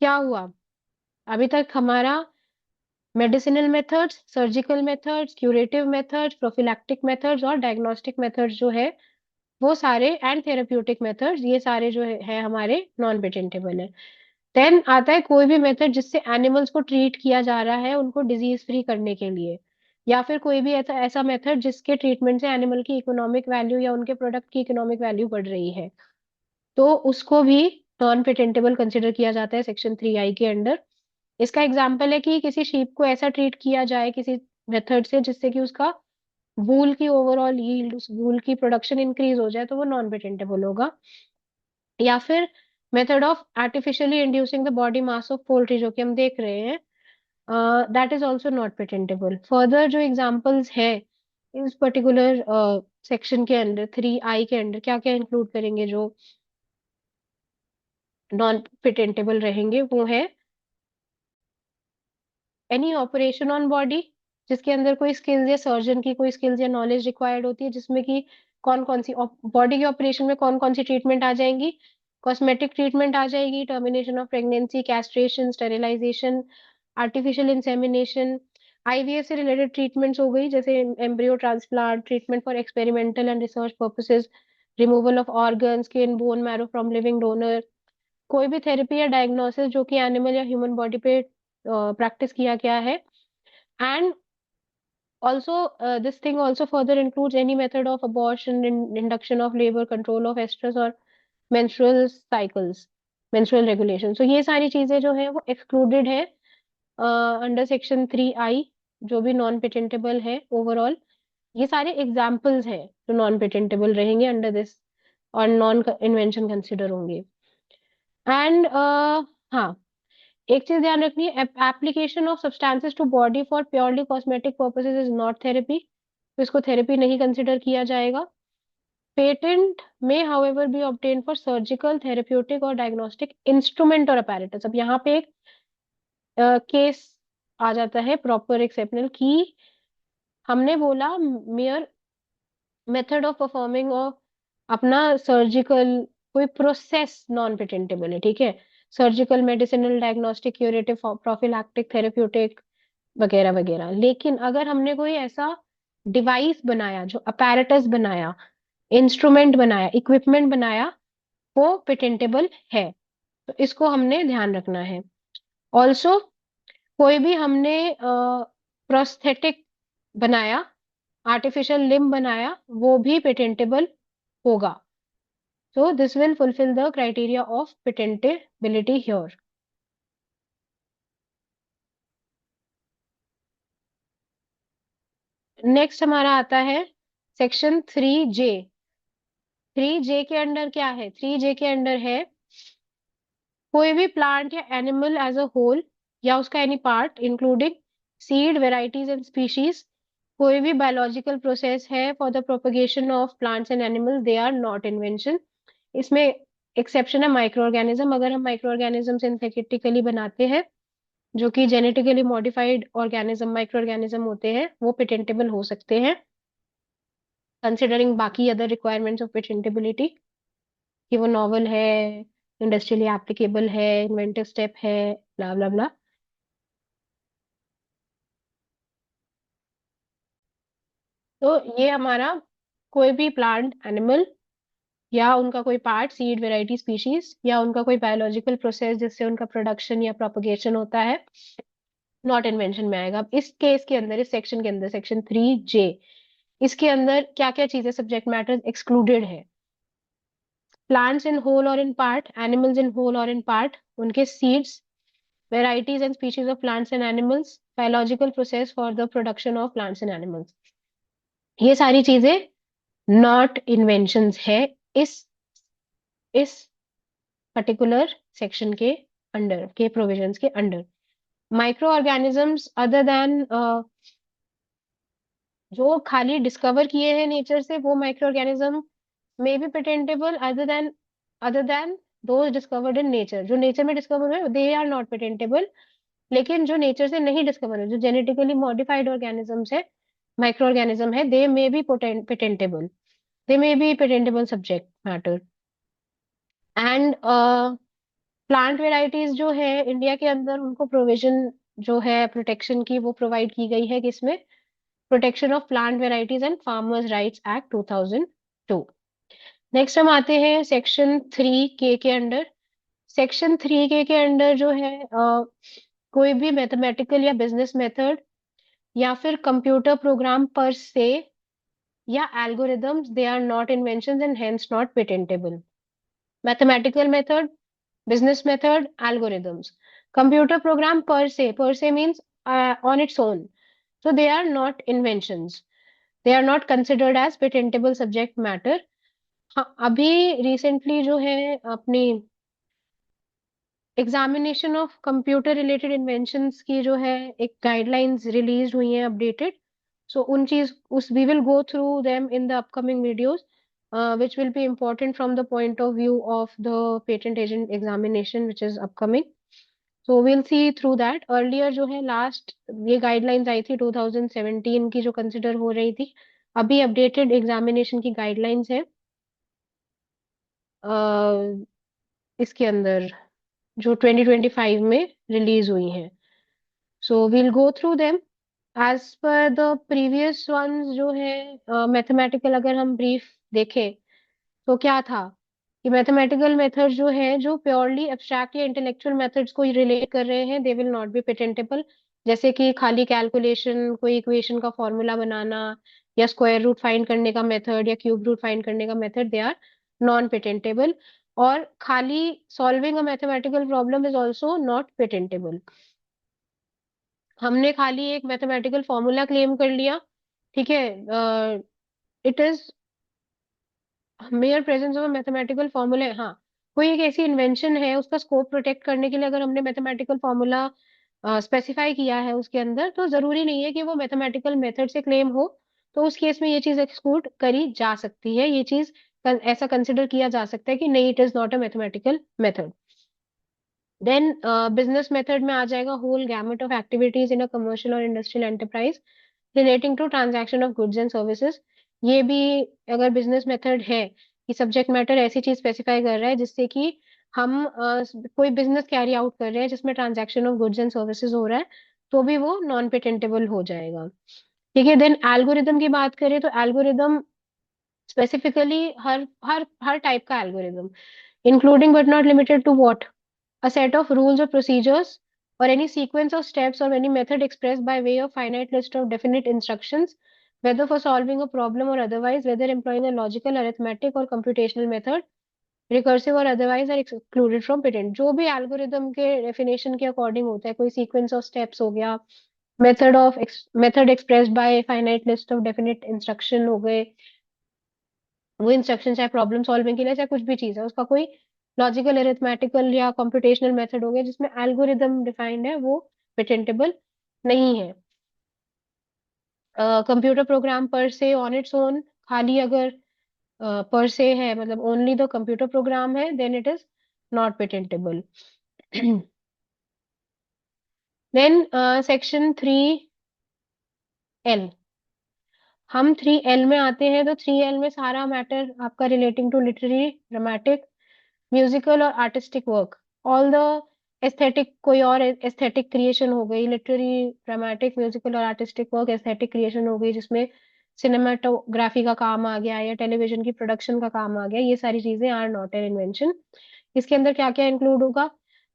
क्या हुआ, अभी तक हमारा medicinal methods, surgical methods, curative methods, prophylactic methods और डायग्नोस्टिक मेथड्स जो है वो सारे, एंड थेरेप्यूटिक मेथड्स, ये सारे जो है हमारे नॉन पेटेंटेबल है। देन आता है कोई भी मेथड जिससे एनिमल्स को ट्रीट किया जा रहा है उनको डिजीज फ्री करने के लिए, या फिर कोई भी ऐसा ऐसा मेथड जिसके ट्रीटमेंट से एनिमल की इकोनॉमिक वैल्यू या उनके प्रोडक्ट की इकोनॉमिक वैल्यू बढ़ रही है, तो उसको भी नॉन पेटेंटेबल कंसिडर किया जाता है सेक्शन 3I के अंडर। इसका एग्जाम्पल है कि किसी शीप को ऐसा ट्रीट किया जाए किसी मेथड से जिससे कि उसका वूल की ओवरऑल यील्ड, उस वूल की प्रोडक्शन इंक्रीज हो जाए, तो वो नॉन पेटेंटेबल होगा। या फिर method of artificially inducing the body mass of poultry, जो कि हम देख रहे हैं, that is also not patentable. Further जो एग्जाम्पल्स है इस पर्टिकुलर सेक्शन के अंडर 3I के अंडर क्या क्या इंक्लूड करेंगे जो नॉन पेटेंटेबल रहेंगे, वो है एनी ऑपरेशन ऑन बॉडी जिसके अंदर कोई स्किल्स या सर्जन की कोई स्किल्स या नॉलेज रिक्वायर्ड होती है, जिसमें कि कौन कौन सी बॉडी के ऑपरेशन में कौन कौन सी ट्रीटमेंट आ जाएंगी, कॉस्मेटिक ट्रीटमेंट आ जाएगी, termination of pregnancy, castration, sterilisation, artificial insemination, IVF से रिलेटेड ट्रीटमेंट्स हो गई, जैसे embryo transplant, treatment for experimental and research purposes, removal of organ, skin, bone marrow from living donor, कोई भी therapy या डायग्नोसिस जो कि एनिमल या ह्यूमन बॉडी पे प्रैक्टिस किया गया है। And also, this thing also further includes any method of abortion, induction of labor, control of estrus or menstrual cycles, menstrual regulation. So ये सारी चीजें जो है वो excluded है अंडर सेक्शन 3I, जो भी नॉन पेटेंटेबल है ओवरऑल। ये सारे एग्जाम्पल्स हैं जो नॉन पेटेंटेबल रहेंगे अंडर दिस और नॉन इन्वेंशन कंसिडर होंगे। एंड हाँ, एक चीज ध्यान रखनी है, application of substances to body for purely cosmetic purposes is not therapy, तो इसको थेरेपी नहीं कंसिडर किया जाएगा। पेटेंट में however be obtain for surgical, therapeutic और डायग्नोस्टिक इंस्ट्रूमेंट और अपैरेटस। अब यहाँ पे एक केस आ जाता है प्रॉपर एक्सेप्शनल की, हमने बोला mayor method of performing of अपना सर्जिकल कोई प्रोसेस नॉन पेटेंटेबल है, ठीक है, surgical, medicinal, diagnostic, curative, prophylactic, therapeutic वगैरह वगैरह। लेकिन अगर हमने कोई ऐसा डिवाइस बनाया, जो अपैरेटस बनाया, इंस्ट्रूमेंट बनाया, इक्विपमेंट बनाया, वो पेटेंटेबल है, तो इसको हमने ध्यान रखना है। ऑल्सो कोई भी हमने प्रोस्थेटिक बनाया, आर्टिफिशियल लिम्ब बनाया, वो भी पेटेंटेबल होगा। So this will fulfill the criteria of patentability here. Next हमारा आता है सेक्शन 3J। 3J के अंडर क्या है? 3J के अंडर है कोई भी प्लांट या एनिमल एज अ होल या उसका any part including seed, varieties and species, कोई भी बायोलॉजिकल प्रोसेस है for the propagation of plants and animal, they are not invention. इसमें एक्सेप्शन है माइक्रो ऑर्गेनिज्म, अगर हम माइक्रो ऑर्गेनिज्म सिंथेटिकली बनाते हैं, जो कि genetically modified organism, micro organism होते हैं, वो पेटेंटेबल हो सकते हैं, कंसिडरिंग बाकी अदर रिक्वायरमेंट्स ऑफ पेटेंटेबिलिटी, कि वो नॉवल है, इंडस्ट्रियली एप्लीकेबल है, इन्वेंटिव स्टेप है, ब्ला ब्ला ब्ला। तो ये हमारा कोई भी प्लांट, एनिमल या उनका कोई पार्ट, सीड, वेराइटी, स्पीशीज, या उनका कोई बायोलॉजिकल प्रोसेस जिससे उनका प्रोडक्शन या प्रोपगेशन होता है, नॉट इन्वेंशन में आएगा। अब इस केस के अंदर, इस सेक्शन के अंदर, सेक्शन 3J, इसके अंदर क्या क्या चीजें, सब्जेक्ट मैटर एक्सक्लूडेड है? प्लांट्स इन होल और in part, animals in whole और इन पार्ट, उनके seeds, varieties and species of plants and animals, biological process for the production of plants and animals, ये सारी चीजें नॉट इन्वेंशंस है इस इस पर्टिकुलर सेक्शन के अंडर के प्रोविजंस के under. Micro organisms other than जो खाली डिस्कवर किए हैं नेचर से, वो micro organism may be patentable other than those discovered in nature. जो नेचर में डिस्कवर हुए दे आर नॉट पेटेंटेबल, लेकिन जो नेचर से नहीं डिस्कवर हुए, जो जेनेटिकली मॉडिफाइड ऑर्गेनिजम्स है, माइक्रो ऑर्गेनिज्म है, they may be patentable, they may be patentable subject matter. And plant varieties जो है इंडिया के अंदर, उनको प्रोविजन जो है प्रोटेक्शन की, वो प्रोवाइड की गई है किसमें? Protection of plant varieties and farmers rights act 2002। Next हम आते हैं सेक्शन 3K के अंडर। सेक्शन 3K के अंडर जो है कोई भी मैथमेटिकल या बिजनेस मेथड या फिर कंप्यूटर प्रोग्राम पर से या algorithms, they are not inventions and hence not patentable. Mathematical method, business method, algorithms, computer program per se means on its own, so they are not inventions, they are not considered as patentable subject matter। हाँ, अभी recently जो है अपनी examination of computer related inventions की जो है एक guidelines release हुई है, अपडेटेड। सो उन चीज उस we will go through them in the upcoming videos, which will be important from the point of view of the patent agent examination which is upcoming. So we'll see through that। earlier जो है last ये guidelines आई थी 2017 की, जो consider हो रही थी। अभी अपडेटेड एग्जामिनेशन की गाइडलाइंस है इसके अंदर, जो 2025 में रिलीज हुई हैं। So we'll go through them as per the previous ones. जो है मैथमेटिकल अगर हम ब्रीफ देखें तो क्या था कि मैथमेटिकल मेथड जो है, जो प्योरली एब्स्ट्रैक्ट या इंटेलेक्चुअल मेथड्स को रिलेट कर रहे हैं, they will not be patentable. जैसे कि खाली कैलकुलेशन, कोई इक्वेशन का फॉर्मूला बनाना, या स्क्वायर रूट फाइंड करने का मेथड, या क्यूब रूट फाइंड करने का method, they are non patentable. और खाली solving a mathematical problem is also not patentable. हमने खाली एक मैथमेटिकल फॉर्मूला क्लेम कर लिया, ठीक है, it is mayor presence of mathematical formula, हाँ, कोई एक ऐसी इन्वेंशन है, उसका स्कोप प्रोटेक्ट करने के लिए अगर हमने मैथमेटिकल फॉर्मूला स्पेसिफाई किया है उसके अंदर, तो जरूरी नहीं है कि वो मैथमेटिकल मेथड से क्लेम हो। तो उस केस में ये चीज एक्सक्लूड करी जा सकती है, ये चीज ऐसा कंसिडर किया जा सकता है कि नहीं, it is not a mathematical method. Then business method में आ जाएगा whole gamut of activities in a commercial और industrial enterprise relating to transaction of goods and services. ये भी अगर बिजनेस मेथड है कि सब्जेक्ट मैटर ऐसी चीज स्पेसिफाई कर रहा है जिससे कि हम कोई बिजनेस कैरी आउट कर रहे हैं जिसमें transaction of goods and services हो रहा है, तो भी वो नॉन पेटेंटेबल हो जाएगा। ठीक है। देन एल्गोरिदम की बात करें तो एल्गोरिदम स्पेसिफिकली हर हर हर टाइप का algorithm, including but not limited to what, a set of rules or procedures or any sequence of steps or any method expressed by way of finite list of definite instructions, whether for solving a problem or otherwise, whether employing a logical, arithmetic or computational method, recursive or otherwise, are excluded from patent। जो भी algorithm के definition के according होता है, कोई sequence of steps हो गया, method expressed by finite list of definite instruction हो गए, वो इंस्ट्रक्शन चाहे प्रॉब्लम सॉल्विंग के लिए चाहे कुछ भी चीज है, उसका कोई लॉजिकल, अरिथमेटिकल या कंप्यूटेशनल मेथड हो गया जिसमें एल्गोरिदम डिफाइंड है, वो पेटेंटेबल नहीं है। कंप्यूटर प्रोग्राम पर से ऑन इट्स ओन, खाली अगर पर से है, मतलब ओनली द कंप्यूटर प्रोग्राम है, then it is not patentable. Then section 3L, हम 3L में आते हैं। तो 3L में सारा मैटर आपका relating to literary, dramatic, musical और artistic work, all the aesthetic, कोई और एस्थेटिक क्रिएशन हो गई, लिटरेरी, ड्रामेटिक, म्यूजिकल और आर्टिस्टिक वर्क, एस्थेटिक क्रिएशन हो गई जिसमें सिनेमाटोग्राफी का काम आ गया या टेलीविजन की प्रोडक्शन का काम आ गया, ये सारी चीजें आर नॉट एन इन्वेंशन। इसके अंदर क्या क्या इंक्लूड होगा?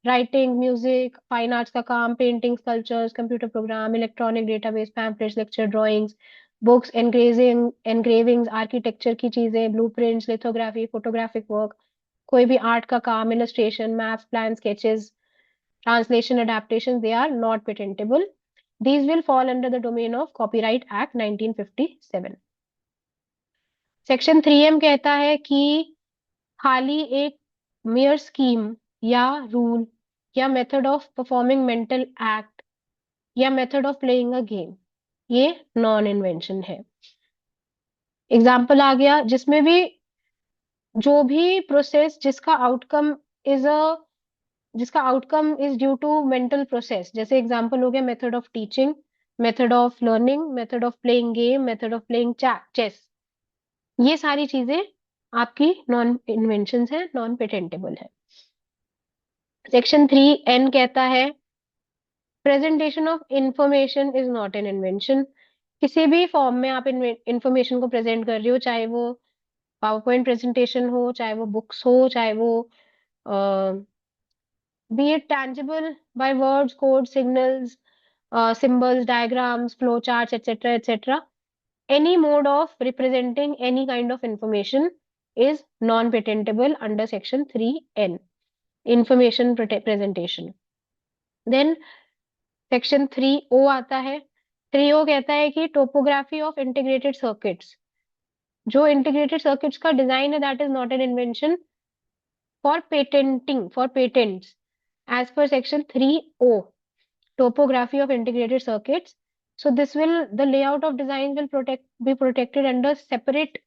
राइटिंग, म्यूजिक, फाइन आर्ट्स का काम, painting, sculptures, computer program, electronic database, pamphlets, lecture, drawings, books, engravings, architecture की चीजें, ब्लूप्रिंट्स, लिथोग्राफी, फोटोग्राफिक वर्क, कोई भी आर्ट का काम, illustration, maps, plan, sketches, translation, adaptation, they are not patentable. These will fall under the domain of Copyright Act 1957। Section 3M कहता है कि खाली एक मेयर स्कीम या रूल या method of performing mental act या method of playing a game, ये non invention है। एग्जाम्पल आ गया जिसमें भी जो भी प्रोसेस इज अ जिसका outcome is due to mental process, जैसे एग्जाम्पल हो गया method of teaching, method of learning, method of playing game, method of playing chess, ये सारी चीजें आपकी नॉन इन्वेंशन है, नॉन पेटेंटेबल है। सेक्शन 3N कहता है presentation of information is not an invention. किसी भी फॉर्म में आप इंफॉर्मेशन को प्रेजेंट कर रहे हो, चाहे वो पावर पॉइंट प्रेजेंटेशन हो, चाहे वो बुक्स हो, चाहे वो be it tangible by words, codes, signals, symbols, diagrams, flow charts, etc., etc. Any mode of representing any kind of information is non-patentable under section 3N, information presentation. Then section 3O आता है। 3O कहता है कि topography of integrated circuits, जो integrated circuits का design है, that is not an invention for patents as per section 3O, topography of integrated circuits. So the layout of designs will be protected under separate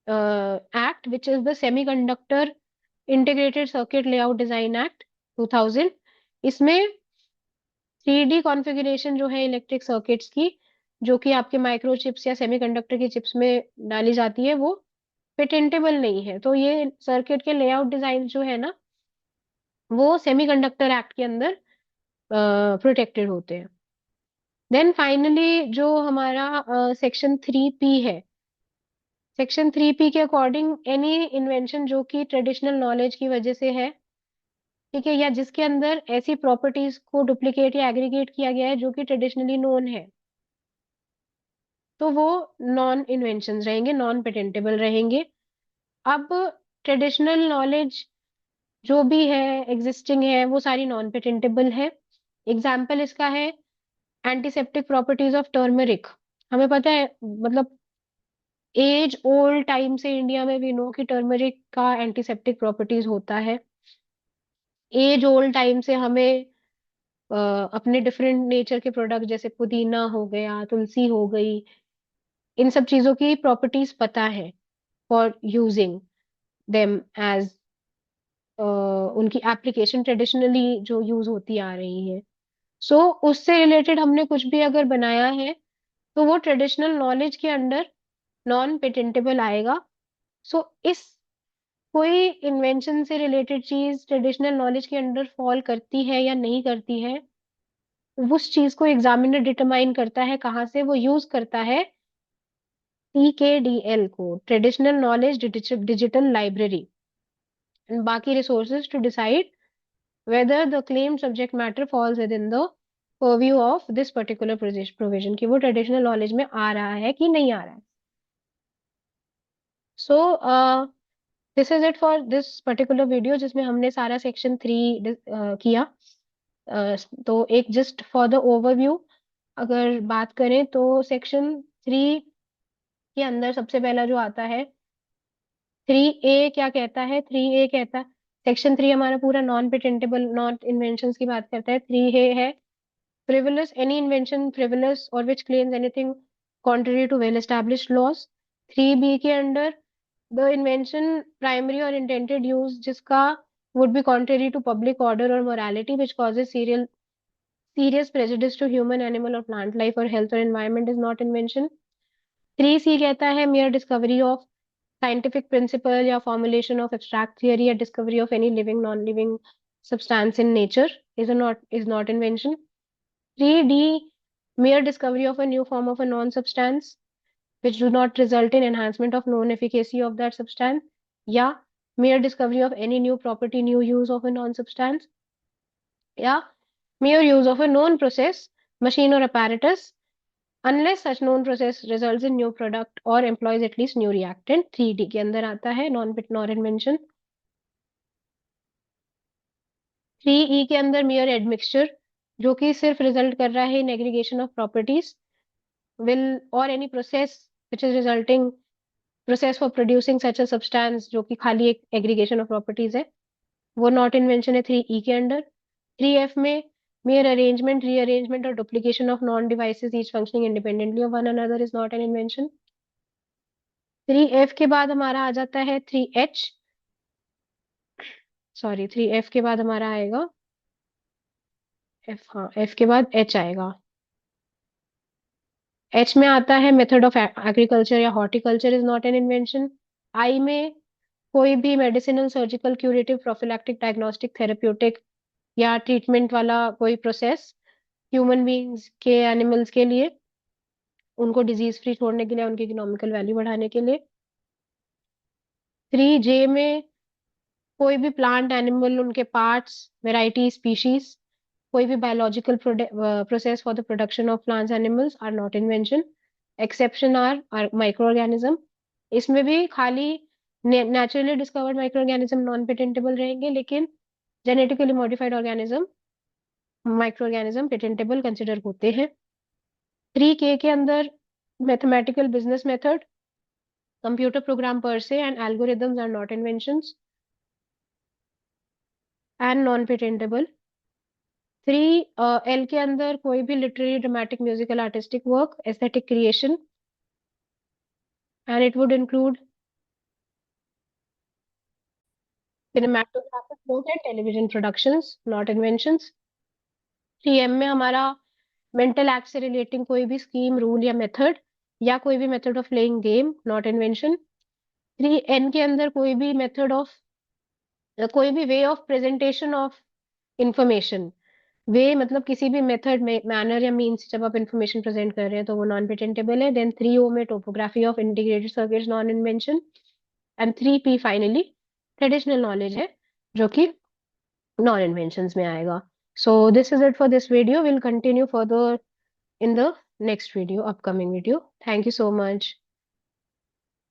act, which is the Semiconductor Integrated Circuit Layout Design Act 2000। इसमें 3D configuration जो है electric circuits की, जो कि आपके microchips या semiconductor की chips में डाली जाती है, वो पेटेंटेबल नहीं है। तो ये सर्किट के लेआउट डिजाइन जो है ना, वो सेमीकंडक्टर एक्ट के अंदर प्रोटेक्टेड होते हैं। देन फाइनली जो हमारा सेक्शन 3P है, सेक्शन 3P के अकॉर्डिंग एनी इन्वेंशन जो कि ट्रेडिशनल नॉलेज की वजह से है, ठीक है, या जिसके अंदर ऐसी प्रॉपर्टीज को डुप्लीकेट या एग्रीगेट किया गया है जो कि ट्रेडिशनली नोन है, तो वो नॉन इन्वेंशन रहेंगे, नॉन पेटेंटेबल रहेंगे। अब ट्रेडिशनल नॉलेज जो भी है, एग्जिस्टिंग है, वो सारी नॉन पेटेंटेबल है। एग्जाम्पल इसका है एंटीसेप्टिक प्रॉपर्टीज ऑफ टर्मरिक। हमें पता है, मतलब एज ओल्ड टाइम से इंडिया में वी नो कि टर्मरिक का एंटीसेप्टिक प्रॉपर्टीज होता है। एज ओल्ड टाइम से हमें अपने डिफरेंट नेचर के प्रोडक्ट जैसे पुदीना हो गया, तुलसी हो गई, इन सब चीजों की प्रॉपर्टीज पता है फॉर यूजिंग देम एज उनकी एप्लीकेशन ट्रेडिशनली जो यूज होती आ रही है। सो उससे रिलेटेड हमने कुछ भी अगर बनाया है तो वो ट्रेडिशनल नॉलेज के अंडर नॉन पेटेंटेबल आएगा। सो इस कोई इन्वेंशन से रिलेटेड चीज ट्रेडिशनल नॉलेज के अंडर फॉल करती है या नहीं करती है, उस चीज को एग्जामिनर डिटरमाइन करता है कहाँ से वो यूज करता है, TKDL को, traditional knowledge digital library, and बाकी resources to decide whether the claimed subject matter falls within the purview of this particular provision, कि वो ट्रेडिशनल नॉलेज में आ रहा है कि नहीं आ रहा है। So this is it for this particular video जिसमें हमने सारा सेक्शन 3 किया। तो एक जस्ट फॉर द ओवरव्यू अगर बात करें तो सेक्शन 3 के अंदर सबसे पहला जो आता है 3A क्या कहता है, 3A कहता है, सेक्शन 3 हमारा पूरा नॉन पेटेंटेबल नॉट इन्वेंशन की बात करता है। 3A है frivolous, any invention frivolous or which claims anything contrary to well established laws। 3B के under the invention primary or intended use जिसका would be contrary to public order or morality which causes serious prejudice to human, animal or plant life or health or environment is not invention। 3C कहता है mere discovery of scientific principle या formulation of abstract theory या discovery of any living non living substance in nature is not invention। 3D, mere discovery of a new form of a non-substance which do not result in enhancement of known efficacy of that substance, या mere discovery of any new property, new use of a non-substance, या mere use of a known process, machine or apparatus, unless such known process results in new product or employs at least new reactant। 3D के अंदर आता है non invention। 3E के अंदर mere admixture जो कि सिर्फ रिजल्ट कर रहा है in aggregation of properties will or any process which is resulting process for producing such a substance जो कि खाली एक एग्रीगेशन ऑफ प्रॉपर्टीज है, वो नॉट इन्वेंशन है 3E के अंडर। 3F में mere arrangement, rearrangement or duplication of non devices each functioning independently of one another is not an invention। 3F के बाद हमारा आ जाता है 3H, सॉरी 3F के बाद हमारा आएगा F, हाँ F के बाद H आएगा। H में आता है मेथड ऑफ एग्रीकल्चर या horticulture is not an invention. I में कोई भी medicinal, surgical, curative, prophylactic, diagnostic, therapeutic या ट्रीटमेंट वाला कोई प्रोसेस ह्यूमन बींग्स के, एनिमल्स के लिए, उनको डिजीज फ्री छोड़ने के लिए, उनकी इकोनॉमिकल वैल्यू बढ़ाने के लिए। 3J में कोई भी प्लांट, एनिमल, उनके पार्ट्स, वेराइटी, स्पीशीज, कोई भी biological process for the production of plants animals are not invention. Exception are micro organism, इसमें भी खाली naturally discovered micro organism non patentable रहेंगे, लेकिन genetically modified organism, micro organism patentable consider होते हैं। 3K के अंदर mathematical business method, computer program per se and algorithms are not inventions and non patentable. 3L के अंदर कोई भी literary, dramatic, musical, artistic work, aesthetic creation, and it would include cinematographic work and television productions, not inventions। 3M में हमारा mental act से relating कोई भी scheme, rule या मेथड, या कोई भी method of playing game, not invention. 3N के अंदर कोई भी मेथड ऑफ, कोई भी way of presentation of information, way मतलब किसी भी मेथड में, मैनर या मीन्स जब आप इंफॉर्मेशन प्रेजेंट कर रहे हैं तो वो नॉन पेटेंटेबल है। देन 3O में topography of integrated circuits, non invention. And 3P finally traditional knowledge है जो कि नॉन इन्वेंशंस में आएगा। So this is it for this video, will continue further in the next video, upcoming video। Thank you so much।